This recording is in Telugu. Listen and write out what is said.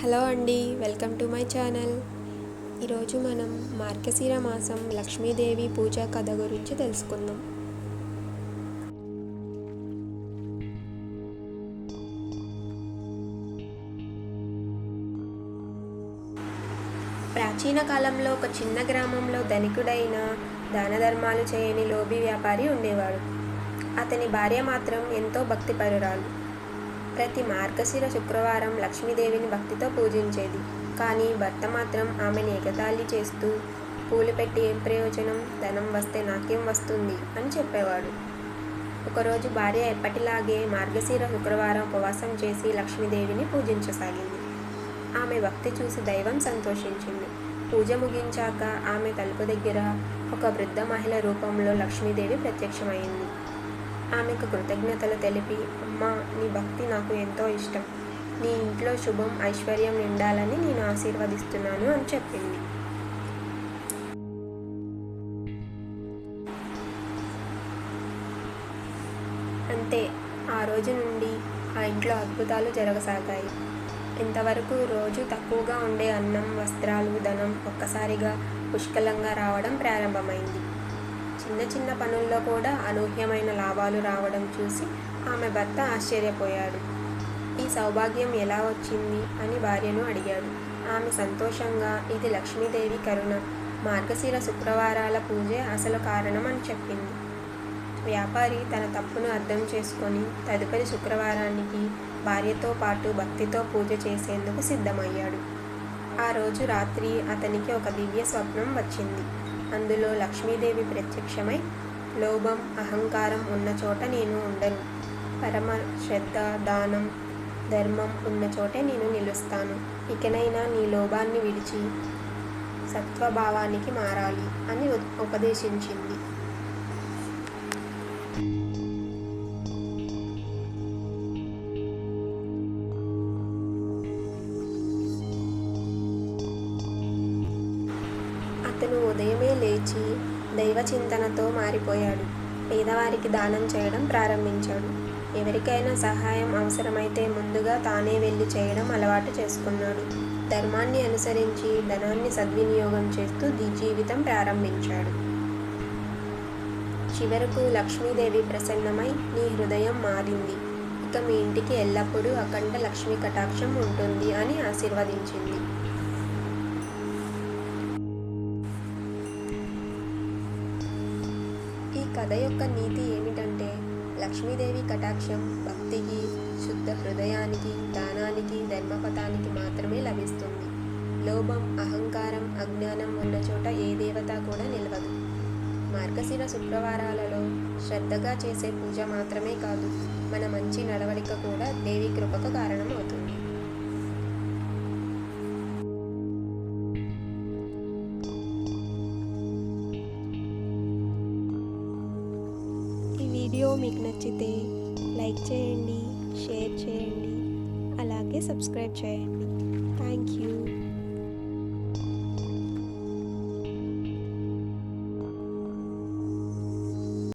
హలో అండి, వెల్కమ్ టు మై ఛానల్. ఈరోజు మనం మార్గశిర మాసం లక్ష్మీదేవి పూజా కథ గురించి తెలుసుకుందాం. ప్రాచీన కాలంలో ఒక చిన్న గ్రామంలో ధనికుడైన దాన ధర్మాలు చేయని లోబి వ్యాపారి ఉండేవాడు. అతని భార్య మాత్రం ఎంతో భక్తిపరురాలు. ప్రతి మార్గశిర శుక్రవారం లక్ష్మీదేవిని భక్తితో పూజించేది. కానీ భర్త మాత్రం ఆమెను ఎగతాళి చేస్తూ, పూలు పెట్టి ఏం ప్రయోజనం, ధనం వస్తే నాకేం వస్తుంది అని చెప్పేవాడు. ఒకరోజు భార్య ఎప్పటిలాగే మార్గశిర శుక్రవారం ఉపవాసం చేసి లక్ష్మీదేవిని పూజించసాగింది. ఆమె భక్తి చూసి దైవం సంతోషించింది. పూజ ముగించాక ఆమె తలుపు దగ్గర ఒక వృద్ధ మహిళ రూపంలో లక్ష్మీదేవి ప్రత్యక్షమైంది. ఆమెకు కృతజ్ఞతలు తెలిపి, అమ్మా, నీ భక్తి నాకు ఎంతో ఇష్టం. నీ ఇంట్లో శుభం ఐశ్వర్యం నిండాలని నేను ఆశీర్వదిస్తున్నాను అని చెప్పింది. అంతే, ఆ రోజు నుండి ఆ ఇంట్లో అద్భుతాలు జరగసాగాయి. ఇంతవరకు రోజు తక్కువగా ఉండే అన్నం, వస్త్రాలు, ధనం ఒక్కసారిగా పుష్కలంగా రావడం ప్రారంభమైంది. చిన్న చిన్న పనుల్లో కూడా అనూహ్యమైన లాభాలు రావడం చూసి ఆమె భర్త ఆశ్చర్యపోయాడు. ఈ సౌభాగ్యం ఎలా వచ్చింది అని భార్యను అడిగాడు. ఆమె సంతోషంగా, ఇది లక్ష్మీదేవి కరుణ, మార్గశిర శుక్రవారాల పూజే అసలు కారణం అని చెప్పింది. వ్యాపారి తన తప్పును అర్థం చేసుకొని తదుపరి శుక్రవారానికి భార్యతో పాటు భక్తితో పూజ చేసేందుకు సిద్ధమయ్యాడు. ఆ రోజు రాత్రి అతనికి ఒక దివ్య స్వప్నం వచ్చింది. అందులో లక్ష్మీదేవి ప్రత్యక్షమై, లోభం అహంకారం ఉన్న చోట నేను ఉండను, పరమ శ్రద్ధ, దానం, ధర్మం ఉన్న చోటే నేను నిలుస్తాను. ఇకనైనా నీ లోభాన్ని విడిచి సత్వభావానికి మారాలి అని ఉపదేశించింది. అతను ఉదయమే లేచి దైవచింతనతో మారిపోయాడు. పేదవారికి దానం చేయడం ప్రారంభించాడు. ఎవరికైనా సహాయం అవసరమైతే ముందుగా తానే వెళ్ళి చేయడం అలవాటు చేసుకున్నాడు. ధర్మాన్ని అనుసరించి ధనాన్ని సద్వినియోగం చేస్తూ జీవితం ప్రారంభించాడు. చివరకు లక్ష్మీదేవి ప్రసన్నమై, నీ హృదయం మారింది, ఇక మీ ఇంటికి ఎల్లప్పుడూ అఖండ లక్ష్మీ కటాక్షం ఉంటుంది అని ఆశీర్వదించింది. ఈ కథ యొక్క నీతి ఏమిటంటే, లక్ష్మీదేవి కటాక్షం భక్తికి, శుద్ధ హృదయానికి, దానానికి, ధర్మపథానికి మాత్రమే లభిస్తుంది. లోభం, అహంకారం, అజ్ఞానం ఉన్న చోట ఏ దేవత కూడా నిలవదు. మార్గశిర శుక్రవారాలలో శ్రద్ధగా చేసే పూజ మాత్రమే కాదు, మన మంచి నడవడిక కూడా దేవి కృపకు కారణం అవుతుంది. వీడియో మీకు నచ్చితే లైక్ చేయండి, షేర్ చేయండి, అలాగే సబ్స్క్రైబ్ చేయండి. Thank you.